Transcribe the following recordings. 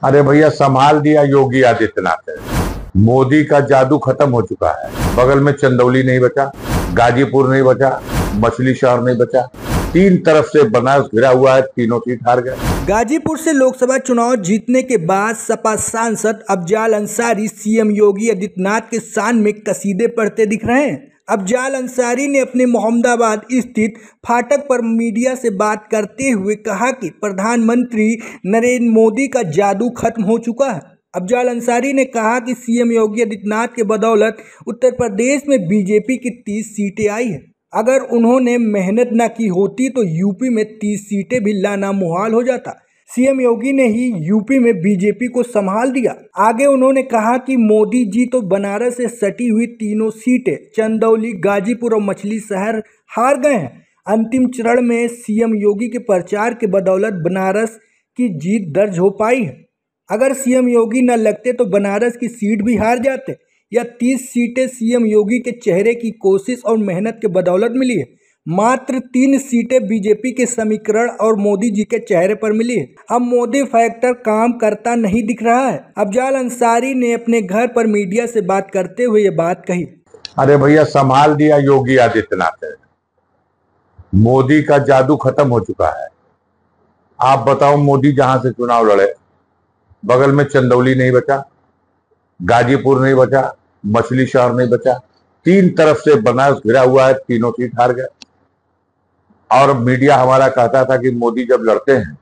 अरे भैया, संभाल दिया योगी आदित्यनाथ है। मोदी का जादू खत्म हो चुका है। बगल में चंदौली नहीं बचा, गाजीपुर नहीं बचा, मछली शहर नहीं बचा। तीन तरफ से बनारस घिरा हुआ है, तीनों सीट हार गए। गाजीपुर से लोकसभा चुनाव जीतने के बाद सपा सांसद अफजाल अंसारी सीएम योगी आदित्यनाथ के शान में कसीदे पढ़ते दिख रहे हैं। अफजाल अंसारी ने अपने मोहम्मदाबाद स्थित फाटक पर मीडिया से बात करते हुए कहा कि प्रधानमंत्री नरेंद्र मोदी का जादू खत्म हो चुका है। अफजाल अंसारी ने कहा कि सीएम योगी आदित्यनाथ के बदौलत उत्तर प्रदेश में बीजेपी की 30 सीटें आई है। अगर उन्होंने मेहनत न की होती तो यूपी में 30 सीटें भी लाना मुहाल हो जाता। सीएम योगी ने ही यूपी में बीजेपी को संभाल दिया। आगे उन्होंने कहा कि मोदी जी तो बनारस से सटी हुई तीनों सीटें चंदौली, गाजीपुर और मछली शहर हार गए हैं। अंतिम चरण में सीएम योगी के प्रचार के बदौलत बनारस की जीत दर्ज हो पाई है। अगर सीएम योगी न लगते तो बनारस की सीट भी हार जाते। यह 30 सीटें सीएम योगी के चेहरे की कोशिश और मेहनत के बदौलत मिली है। मात्र 3 सीटें बीजेपी के समीकरण और मोदी जी के चेहरे पर मिली है। अब मोदी फैक्टर काम करता नहीं दिख रहा है। अफजाल अंसारी ने अपने घर पर मीडिया से बात करते हुए ये बात कही। अरे भैया, संभाल दिया योगी आदित्यनाथ है। मोदी का जादू खत्म हो चुका है। आप बताओ, मोदी जहां से चुनाव लड़े, बगल में चंदौली नहीं बचा, गाजीपुर नहीं बचा, मछली शहर नहीं बचा। तीन तरफ से बनारस घिरा हुआ है, तीनों सीट हार गए। और मीडिया हमारा कहता था कि मोदी जब लड़ते हैं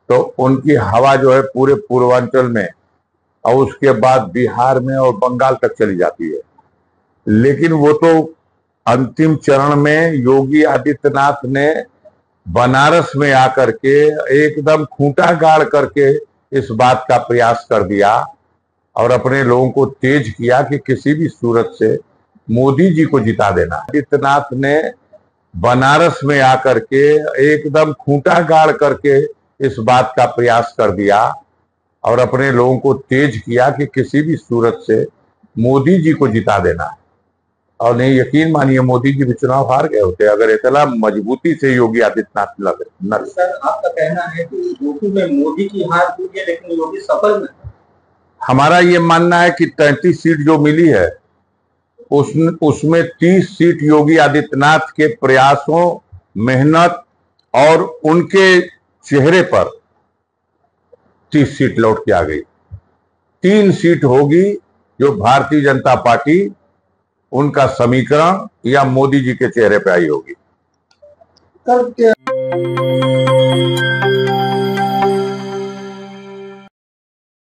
तो उनकी हवा जो है पूरे पूर्वांचल में और उसके बाद बिहार में और बंगाल तक चली जाती है। लेकिन वो तो अंतिम चरण में योगी आदित्यनाथ ने बनारस में आकर के एकदम खूंटा गाड़ करके इस बात का प्रयास कर दिया और अपने लोगों को तेज किया कि किसी भी सूरत से मोदी जी को जिता देना। आदित्यनाथ ने बनारस में आकर के एकदम खूंटा गाड़ करके इस बात का प्रयास कर दिया और अपने लोगों को तेज किया कि किसी भी सूरत से मोदी जी को जिता देना। और नहीं, यकीन मानिए, मोदी जी भी चुनाव हार गए होते अगर इतना मजबूती से योगी आदित्यनाथ लगे। सर, आपका कहना है कि यूपी में मोदी की हार हुई है लेकिन योगी सफल नहीं। हमारा ये मानना है कि 33 सीट जो मिली है उसमें 30 सीट योगी आदित्यनाथ के प्रयासों, मेहनत और उनके चेहरे पर 30 सीट लौट के आ गई। 3 सीट होगी जो भारतीय जनता पार्टी, उनका समीकरण या मोदी जी के चेहरे पे आई होगी।